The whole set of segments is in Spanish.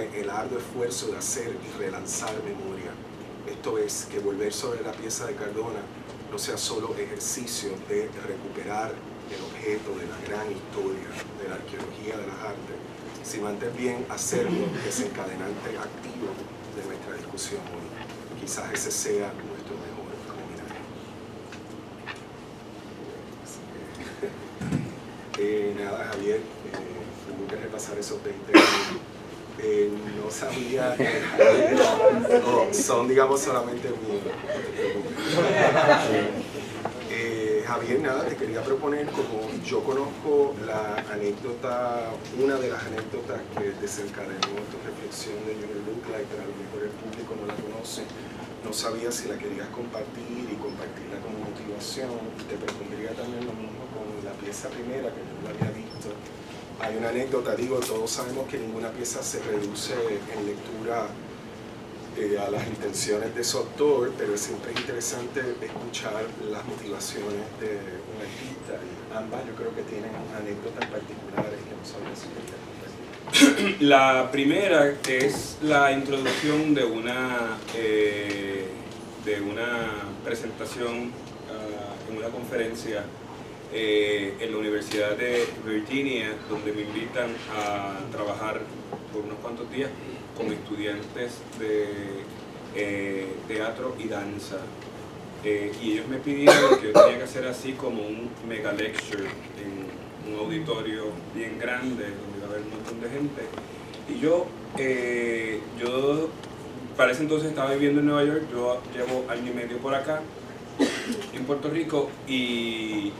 asume el arduo esfuerzo de hacer y relanzar memoria. Esto es, que volver sobre la pieza de Cardona no sea solo ejercicio de recuperar el objeto de la gran historia de la arqueología de las artes, sino antes bien hacerlo desencadenante activo de nuestra discusión hoy. Quizás ese sea nuestro mejor homenaje. Nada, Javier, tengo que repasar esos 20 años. No sabía, son digamos solamente míos. Javier, nada, te quería proponer, como yo conozco la anécdota, una de las anécdotas que desencadenó tu reflexión de You Don't Look Like, pero a lo mejor el público no la conoce, no sabía si la querías compartir y compartirla como motivación. Te propondría también lo mismo con la pieza primera, que yo la había visto. Hay una anécdota, digo, todos sabemos que ninguna pieza se reduce en lectura a las intenciones de su autor, pero siempre es interesante escuchar las motivaciones de un artista, y ambas yo creo que tienen anécdotas particulares que no sabía si quería compartir. La primera es la introducción de una presentación en una conferencia en la Universidad de Virginia, donde me invitan a trabajar por unos cuantos días con estudiantes de teatro y danza. Y ellos me pidieron que yo tenía que hacer así como un mega lecture en un auditorio bien grande, donde iba a haber un montón de gente. Y yo para ese entonces estaba viviendo en Nueva York, yo llevo año y medio por acá, en Puerto Rico, y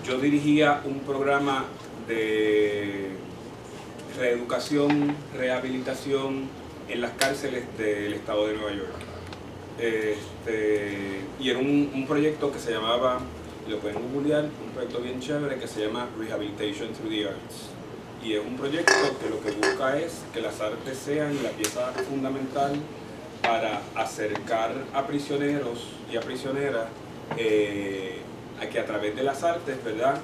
yo dirigía un programa de reeducación, rehabilitación en las cárceles del estado de Nueva York. Y era un proyecto que se llamaba, lo pueden googlear, un proyecto bien chévere que se llama Rehabilitation Through the Arts. Y es un proyecto que lo que busca es que las artes sean la pieza fundamental para acercar a prisioneros y a prisioneras a que a través de las artes, ¿verdad?,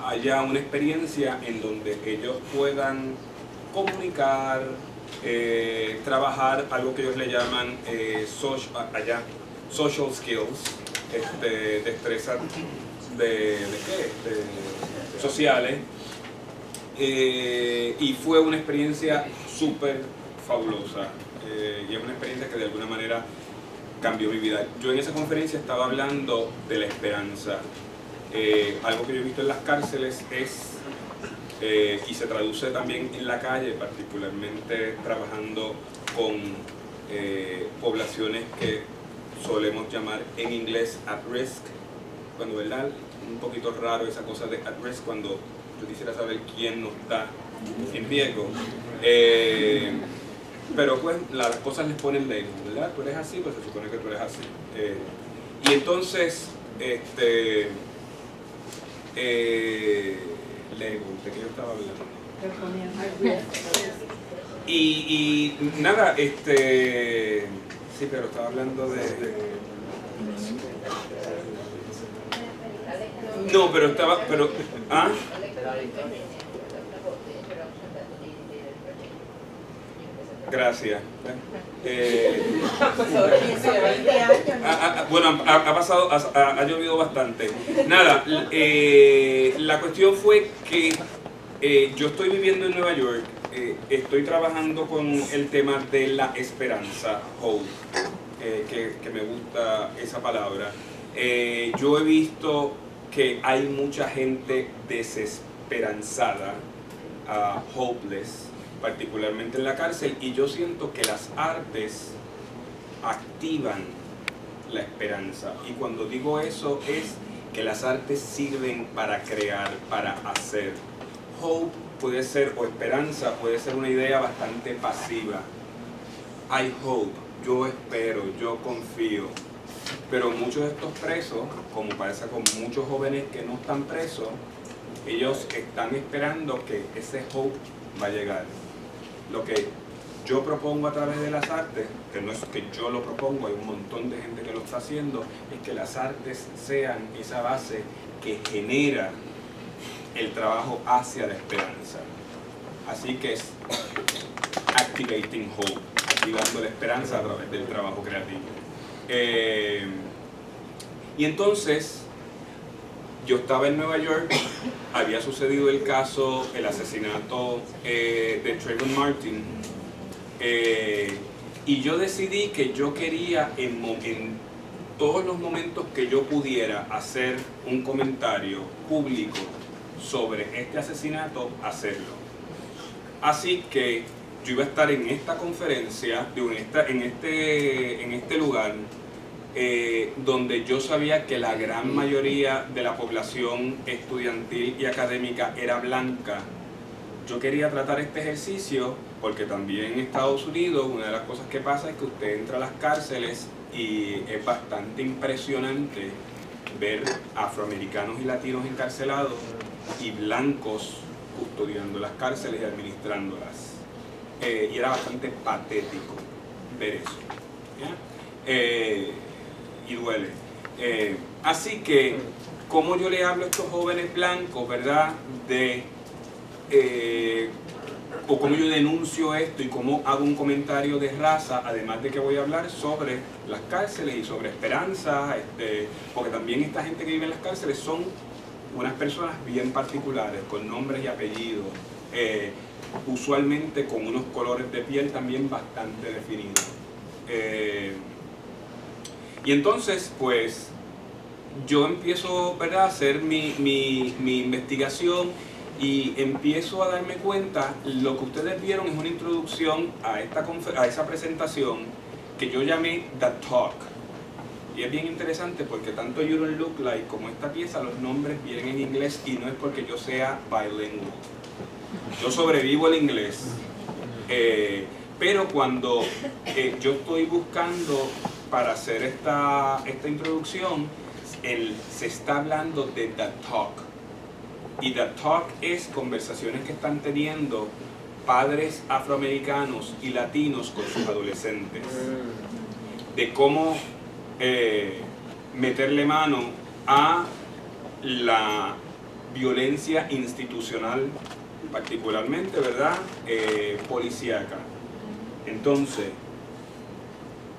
haya una experiencia en donde ellos puedan comunicar, trabajar algo que ellos le llaman social skills, destrezas sociales, y fue una experiencia súper fabulosa, y es una experiencia que de alguna manera cambió mi vida. Yo en esa conferencia estaba hablando de la esperanza. Algo que yo he visto en las cárceles es, y se traduce también en la calle, particularmente trabajando con poblaciones que solemos llamar en inglés at risk, cuando, ¿verdad?, un poquito raro esa cosa de at risk, cuando yo quisiera saber quién no está en riesgo. Pero pues las cosas les ponen label, ¿verdad? Tú eres así, pues se supone que tú eres así. Y entonces, label, ¿de qué yo estaba hablando? Y nada, sí, pero estaba hablando de... No, pero ¿ah? Gracias. Bueno, ha llovido bastante. Nada, la cuestión fue que yo estoy viviendo en Nueva York, estoy trabajando con el tema de la esperanza, hope, que me gusta esa palabra. Yo he visto que hay mucha gente desesperanzada, hopeless, particularmente en la cárcel, y yo siento que las artes activan la esperanza. Y cuando digo eso es que las artes sirven para crear, para hacer. Hope puede ser, o esperanza puede ser una idea bastante pasiva. I hope, yo espero, yo confío. Pero muchos de estos presos, como pasa con muchos jóvenes que no están presos, ellos están esperando que ese hope va a llegar. Lo que yo propongo a través de las artes, que no es que yo lo propongo, hay un montón de gente que lo está haciendo, es que las artes sean esa base que genera el trabajo hacia la esperanza. Así que es Activating Hope, activando la esperanza a través del trabajo creativo. Y entonces, yo estaba en Nueva York, había sucedido el asesinato de Trayvon Martin, y yo decidí que yo quería en todos los momentos que yo pudiera hacer un comentario público sobre este asesinato, hacerlo. Así que yo iba a estar en esta conferencia, en este lugar, donde yo sabía que la gran mayoría de la población estudiantil y académica era blanca. Yo quería tratar este ejercicio porque también en Estados Unidos una de las cosas que pasa es que usted entra a las cárceles y es bastante impresionante ver afroamericanos y latinos encarcelados y blancos custodiando las cárceles y administrándolas. Y era bastante patético ver eso, ¿ya? Y duele. Así que, ¿cómo yo le hablo a estos jóvenes blancos, verdad? O cómo yo denuncio esto y cómo hago un comentario de raza, además de que voy a hablar sobre las cárceles y sobre esperanza, porque también esta gente que vive en las cárceles son unas personas bien particulares, con nombres y apellidos, usualmente con unos colores de piel también bastante definidos. Y entonces, pues, yo empiezo, ¿verdad?, a hacer mi investigación y empiezo a darme cuenta, lo que ustedes vieron es una introducción a esa presentación que yo llamé The Talk. Y es bien interesante porque tanto You Don't Look Like como esta pieza, los nombres vienen en inglés y no es porque yo sea bilingüe. Yo sobrevivo el inglés. Pero cuando yo estoy buscando para hacer esta introducción, se está hablando de The Talk. Y The Talk es conversaciones que están teniendo padres afroamericanos y latinos con sus adolescentes. De cómo meterle mano a la violencia institucional, particularmente, ¿verdad?, policíaca. Entonces,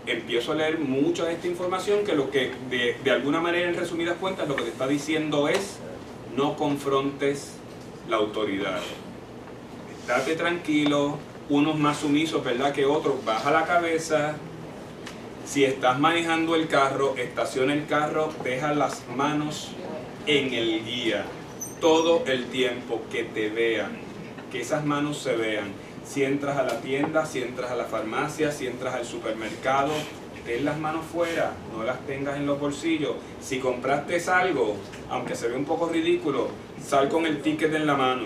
empiezo a leer mucha de esta información que lo que de alguna manera, en resumidas cuentas, lo que te está diciendo es: no confrontes la autoridad. Estate tranquilo, unos más sumisos, ¿verdad?, que otros. Baja la cabeza. Si estás manejando el carro, estaciona el carro, deja las manos en el guía. Todo el tiempo, que te vean, que esas manos se vean. Si entras a la tienda, si entras a la farmacia, si entras al supermercado, ten las manos fuera, no las tengas en los bolsillos. Si compraste algo, aunque se ve un poco ridículo, sal con el ticket en la mano.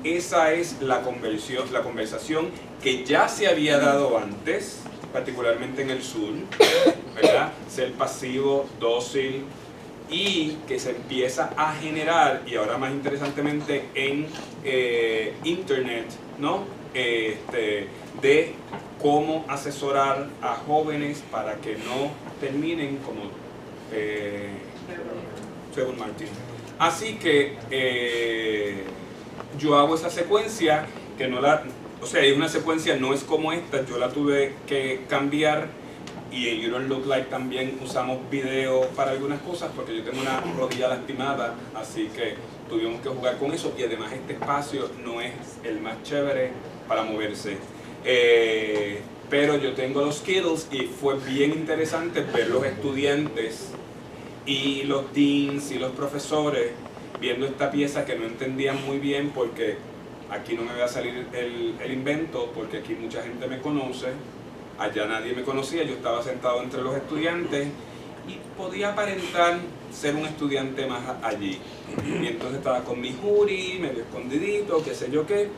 Esa es la conversación que ya se había dado antes, particularmente en el sur, ¿verdad? Ser pasivo, dócil, y que se empieza a generar, y ahora más interesantemente en internet, ¿no?, de cómo asesorar a jóvenes para que no terminen como Trayvon Martin. Así que yo hago esa secuencia, que no la... O sea, es una secuencia, no es como esta, yo la tuve que cambiar, y en You Don't Look Like también usamos video para algunas cosas porque yo tengo una rodilla lastimada, así que tuvimos que jugar con eso, y además este espacio no es el más chévere para moverse. Pero yo tengo los Skittles y fue bien interesante ver los estudiantes y los deans y los profesores viendo esta pieza que no entendían muy bien, porque aquí no me va a salir el invento, porque aquí mucha gente me conoce, allá nadie me conocía, yo estaba sentado entre los estudiantes y podía aparentar ser un estudiante más allí. Y entonces estaba con mi jury, medio escondidito, qué sé yo qué.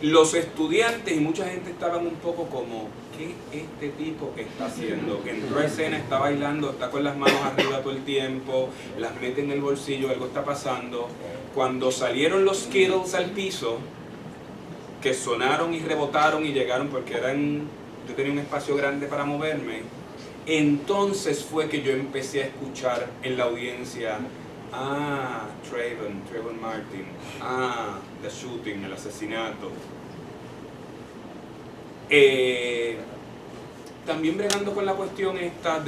Los estudiantes y mucha gente estaban un poco como: ¿qué este tipo está haciendo? Entró a escena, está bailando, está con las manos arriba todo el tiempo, las mete en el bolsillo, algo está pasando. Cuando salieron los Skittles al piso, que sonaron y rebotaron y llegaron, porque yo tenía un espacio grande para moverme, entonces fue que yo empecé a escuchar en la audiencia Trayvon Martin, the shooting, el asesinato. También bregando con la cuestión esta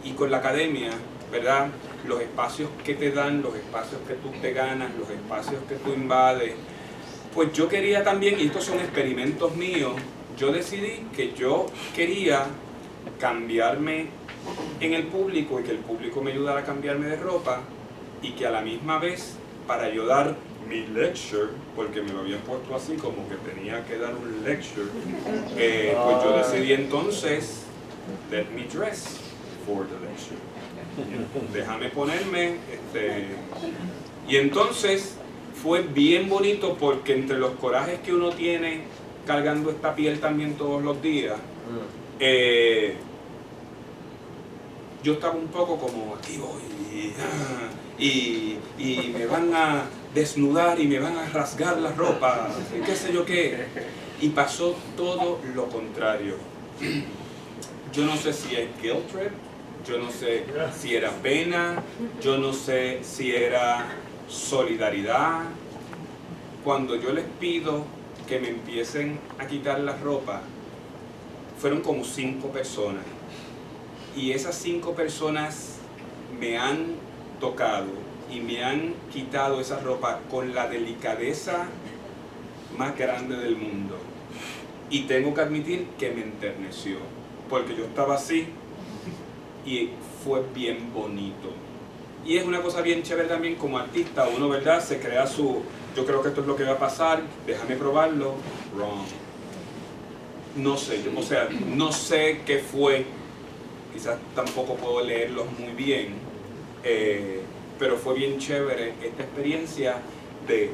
y con la academia, ¿verdad? Los espacios que te dan, los espacios que tú te ganas, los espacios que tú invades. Pues yo quería también, y estos son experimentos míos, yo decidí que yo quería cambiarme en el público y que el público me ayudara a cambiarme de ropa y que a la misma vez, para yo dar mi lecture, porque me lo habían puesto así como que tenía que dar un lecture, pues yo decidí entonces, let me dress for the lecture. Déjame ponerme, y entonces fue bien bonito porque entre los corajes que uno tiene cargando esta piel también todos los días, yo estaba un poco como, aquí voy, y me van a desnudar y me van a rasgar la ropa, qué sé yo qué. Y pasó todo lo contrario. Yo no sé si es guilt trip, yo no sé si era pena, yo no sé si era solidaridad. Cuando yo les pido que me empiecen a quitar la ropa, fueron como 5 personas. Y esas 5 personas me han tocado y me han quitado esa ropa con la delicadeza más grande del mundo. Y tengo que admitir que me enterneció, porque yo estaba así y fue bien bonito. Y es una cosa bien chévere también como artista, uno, ¿verdad? Se crea yo creo que esto es lo que va a pasar, déjame probarlo, wrong. No sé, o sea, no sé qué fue, quizás tampoco puedo leerlos muy bien, pero fue bien chévere esta experiencia de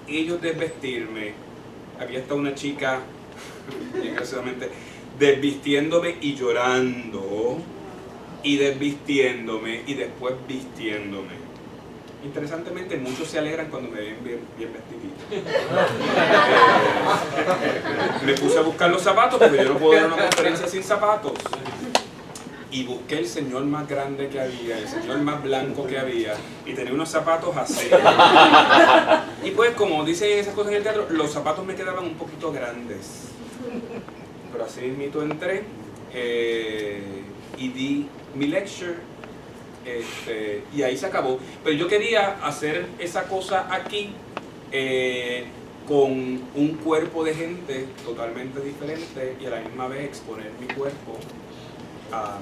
ellos desvestirme. Había hasta una chica, bien graciosamente, desvistiéndome y llorando, y desvistiéndome y después vistiéndome. Interesantemente, muchos se alegran cuando me ven bien vestidito. Me puse a buscar los zapatos porque yo no puedo dar una conferencia sin zapatos. Y busqué el señor más grande que había, el señor más blanco que había, y tenía unos zapatos así. Y pues, como dicen esas cosas en el teatro, los zapatos me quedaban un poquito grandes. Pero así mismo entré y di mi lecture, y ahí se acabó. Pero yo quería hacer esa cosa aquí con un cuerpo de gente totalmente diferente y a la misma vez exponer mi cuerpo a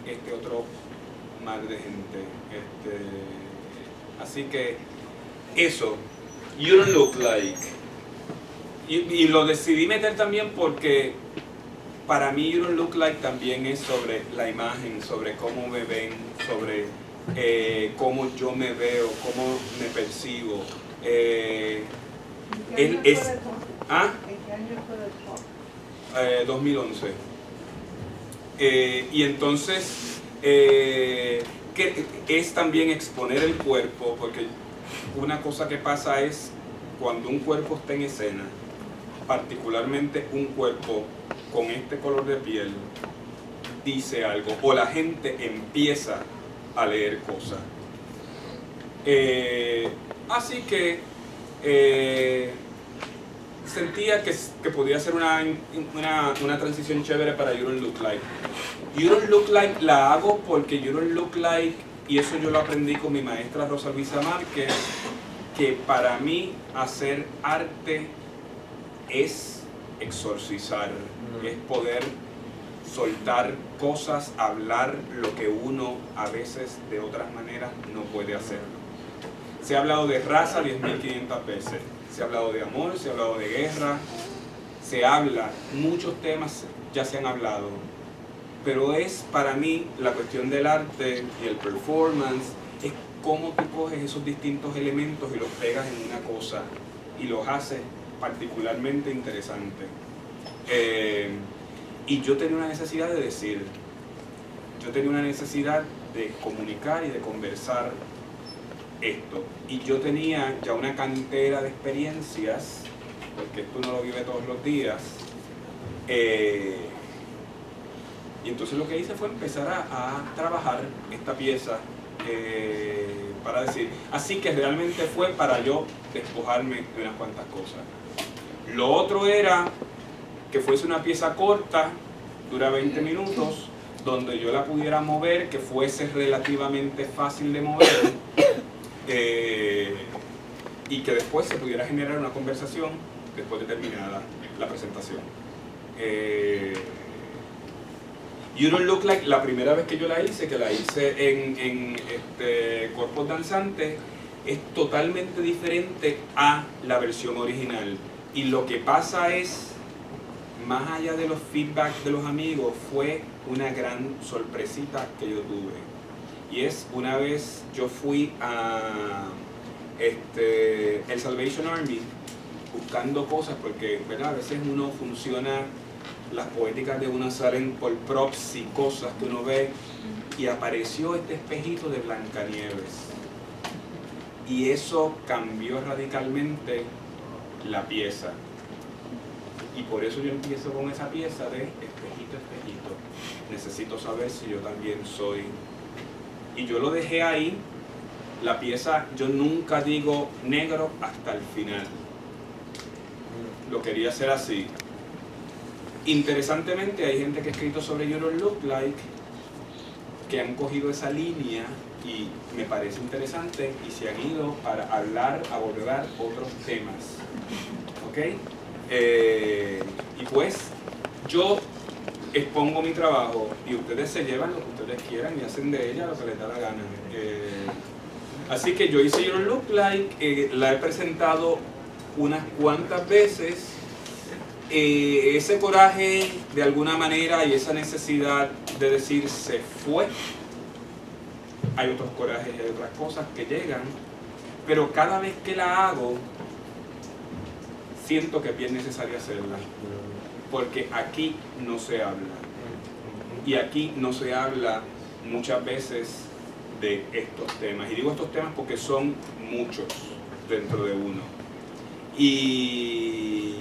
este otro mar de gente. Así que eso, You Don't Look Like. Y lo decidí meter también porque para mí You Don't Look Like también es sobre la imagen, sobre cómo me ven, sobre cómo yo me veo, cómo me percibo. ¿En qué año fue el 2011. Y entonces que es también exponer el cuerpo, porque una cosa que pasa es cuando un cuerpo está en escena, particularmente un cuerpo con este color de piel, dice algo, o la gente empieza a leer cosas. Así que sentía que podía ser una transición chévere para You Don't Look Like. You Don't Look Like la hago porque You Don't Look Like, y eso yo lo aprendí con mi maestra Rosa Luisa Márquez, que para mí hacer arte es exorcizar, es poder soltar cosas, hablar lo que uno a veces de otras maneras no puede hacer. Se ha hablado de raza 10.500 veces, se ha hablado de amor, se ha hablado de guerra, se habla, muchos temas ya se han hablado, pero es para mí la cuestión del arte y el performance, es cómo tú coges esos distintos elementos y los pegas en una cosa y los haces particularmente interesantes. Y yo tenía una necesidad de decir, yo tenía una necesidad de comunicar y de conversar esto. Y yo tenía ya una cantera de experiencias, porque esto uno lo vive todos los días. Y entonces lo que hice fue empezar a trabajar esta pieza para decir. Así que realmente fue para yo despojarme de unas cuantas cosas. Lo otro era que fuese una pieza corta, dura 20 minutos, donde yo la pudiera mover, que fuese relativamente fácil de mover, y que después se pudiera generar una conversación después de terminada la presentación. You Don't Look Like, la primera vez que yo la hice, en Cuerpos Danzantes, es totalmente diferente a la versión original. Y lo que pasa es, más allá de los feedbacks de los amigos, fue una gran sorpresita que yo tuve. Y es, una vez yo fui a el Salvation Army buscando cosas, porque ¿verdad? A veces uno funciona, las poéticas de uno salen por props y cosas que uno ve, y apareció este espejito de Blancanieves. Y eso cambió radicalmente la pieza. Y por eso yo empiezo con esa pieza de espejito, espejito. Necesito saber si yo también soy. Y yo lo dejé ahí. La pieza, yo nunca digo negro hasta el final. Lo quería hacer así. Interesantemente, hay gente que ha escrito sobre You Don't Look Like que han cogido esa línea y me parece interesante y se han ido para abordar otros temas. ¿Ok? Y pues yo expongo mi trabajo y ustedes se llevan lo que ustedes quieran y hacen de ella lo que les da la gana. Así que yo hice You Don't Look Like, la he presentado unas cuantas veces. Ese coraje de alguna manera y esa necesidad de decir se fue. Hay otros corajes y hay otras cosas que llegan, pero cada vez que la hago siento que es bien necesario hacerla, porque aquí no se habla, y aquí no se habla muchas veces de estos temas, y digo estos temas porque son muchos dentro de uno, y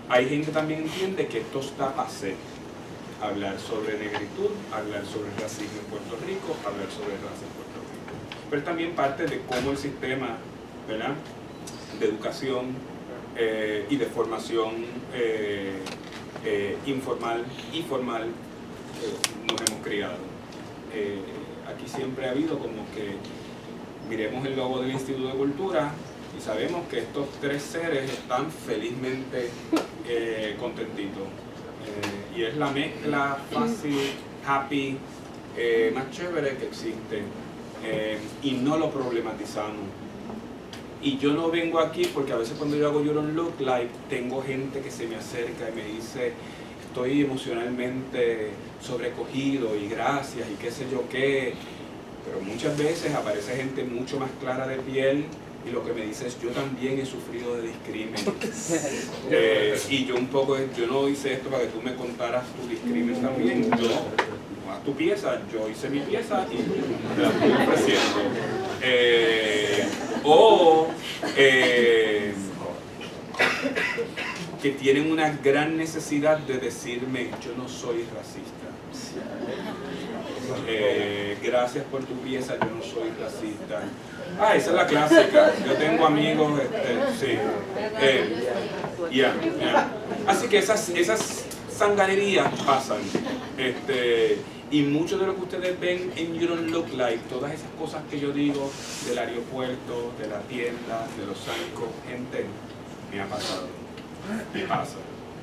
hay gente que también entiende que esto está pasé. Hablar sobre negritud, hablar sobre racismo en Puerto Rico, hablar sobre raza en Puerto Rico. Pero también parte de cómo el sistema, ¿verdad?, de educación y de formación informal y formal nos hemos criado. Aquí siempre ha habido como que miremos el logo del Instituto de Cultura y sabemos que estos tres seres están felizmente contentitos. Y es la mezcla fácil, happy, más chévere que existe. Y no lo problematizamos. Y yo no vengo aquí porque a veces cuando yo hago You Don't Look Like, tengo gente que se me acerca y me dice, estoy emocionalmente sobrecogido y gracias y qué sé yo qué. Pero muchas veces aparece gente mucho más clara de piel y lo que me dice es, yo también he sufrido de discrimen. Y yo yo no hice esto para que tú me contaras tu discrimen también. Yo, haz tu pieza, yo hice mi pieza y te la estoy ofreciendo. Que tienen una gran necesidad de decirme, yo no soy racista. Gracias por tu pieza, yo no soy racista. Esa es la clásica. Yo tengo amigos, sí. Así que esas sanganerías pasan. Y mucho de lo que ustedes ven en You Don't Look Like, todas esas cosas que yo digo del aeropuerto, de la tienda, de los zancos, gente, me ha pasado. Me pasa.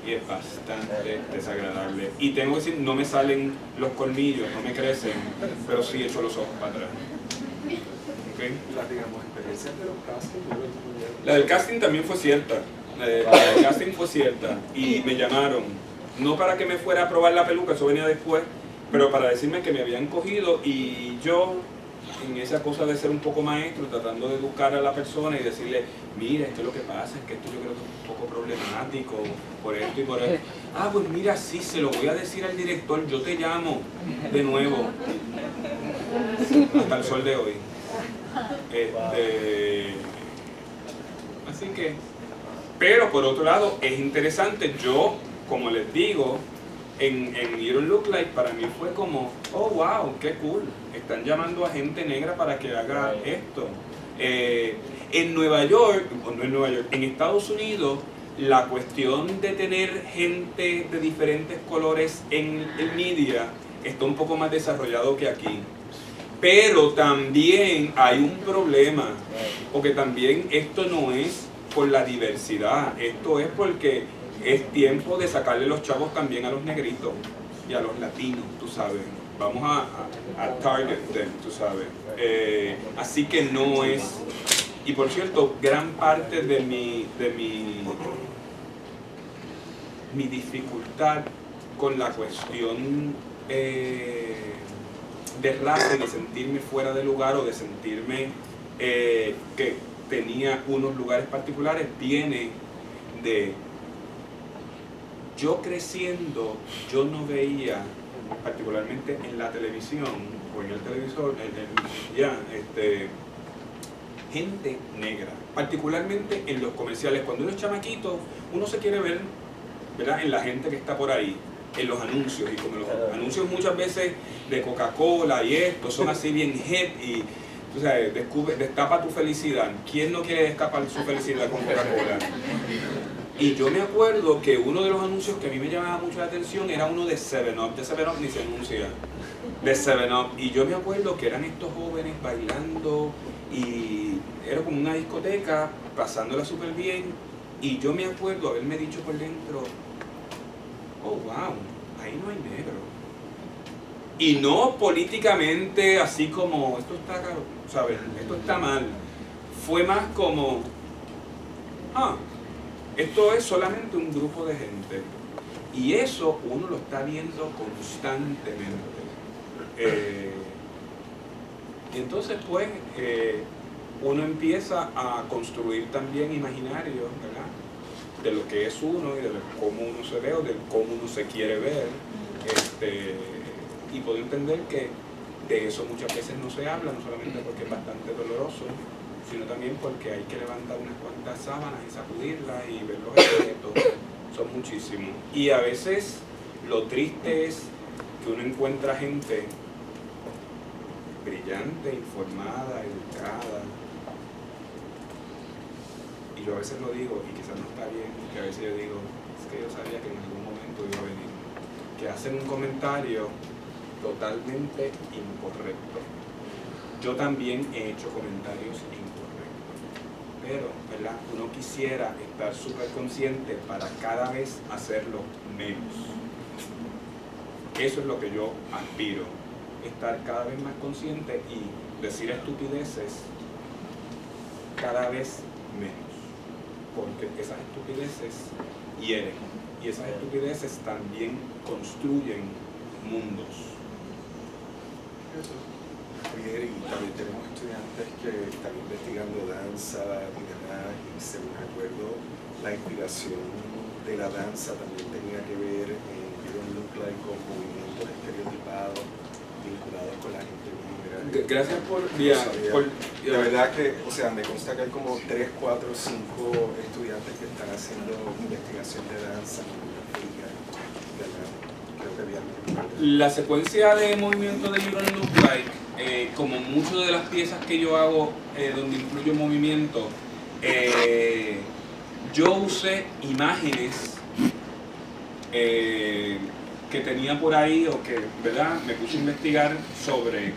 Y es bastante desagradable. Y tengo que decir, no me salen los colmillos, no me crecen, pero sí echo los ojos para atrás. ¿Okay? Digamos, experiencias de los castings. La del casting también fue cierta. La del casting fue cierta. Y me llamaron, no para que me fuera a probar la peluca, eso venía después, pero para decirme que me habían cogido y yo, en esa cosa de ser un poco maestro, tratando de educar a la persona y decirle, mira, esto es lo que pasa, es que esto yo creo que es un poco problemático, por esto y por esto. Pues mira, sí, se lo voy a decir al director, yo te llamo de nuevo. Hasta el sol de hoy. Así que, pero por otro lado, es interesante, yo, como les digo, en You Don't Look Like para mí fue como, oh wow, qué cool, están llamando a gente negra para que haga esto. En Nueva York, o no en Nueva York, en Estados Unidos, la cuestión de tener gente de diferentes colores en el media está un poco más desarrollado que aquí. Pero también hay un problema, porque también esto no es por la diversidad, esto es porque es tiempo de sacarle los chavos también a los negritos y a los latinos, tú sabes. Vamos a target them, tú sabes. Así que no es... Y por cierto, gran parte de mi dificultad con la cuestión de raza y de sentirme fuera de lugar o de sentirme que tenía unos lugares particulares viene de yo creciendo, yo no veía particularmente en la televisión o en el televisor gente negra, particularmente en los comerciales. Cuando uno es chamaquito, uno se quiere ver, ¿verdad?, en la gente que está por ahí, en los anuncios, y como los anuncios muchas veces de Coca-Cola y esto son así bien hip y tú sabes, destapa tu felicidad. ¿Quién no quiere destapar su felicidad con Coca-Cola? Y yo me acuerdo que uno de los anuncios que a mí me llamaba mucho la atención era uno de 7-Up. De 7-Up ni se anuncia. De 7-Up. Y yo me acuerdo que eran estos jóvenes bailando y era como una discoteca, pasándola súper bien. Y yo me acuerdo haberme dicho por dentro, oh wow, ahí no hay negro. Y no políticamente así como, esto está caro, ¿sabes? Esto está mal. Fue más como, esto es solamente un grupo de gente. Y eso uno lo está viendo constantemente. Y entonces pues uno empieza a construir también imaginarios, ¿verdad?, de lo que es uno y de cómo uno se ve o de cómo uno se quiere ver. Y puedo entender que de eso muchas veces no se habla, no solamente porque es bastante doloroso, sino también porque hay que levantar unas cuantas sábanas y sacudirlas y ver los efectos. Son muchísimos. Y a veces lo triste es que uno encuentra gente brillante, informada, educada. Y yo a veces lo digo, y quizás no está bien, que a veces yo digo, es que yo sabía que en algún momento iba a venir. Que hacen un comentario totalmente incorrecto. Yo también he hecho comentarios incorrectos, pero, ¿verdad?, uno quisiera estar súper consciente para cada vez hacerlo menos. Eso es lo que yo aspiro, estar cada vez más consciente y decir estupideces cada vez menos, porque esas estupideces hieren y esas estupideces también construyen mundos. Javier, y también tenemos estudiantes que están investigando danza y demás, y según recuerdo, la inspiración de la danza también tenía que ver en You Don't Look Like con movimientos estereotipados vinculados con la gente negra. Gracias por... La verdad que, o sea, me consta que hay como 3, 4, 5 estudiantes que están haciendo investigación de danza, coreografía, ¿verdad? Creo que había... La secuencia de movimiento de You Don't Look Like, como muchas de las piezas que yo hago donde incluyo movimiento, yo usé imágenes que tenía por ahí o que, ¿verdad?, me puse a investigar sobre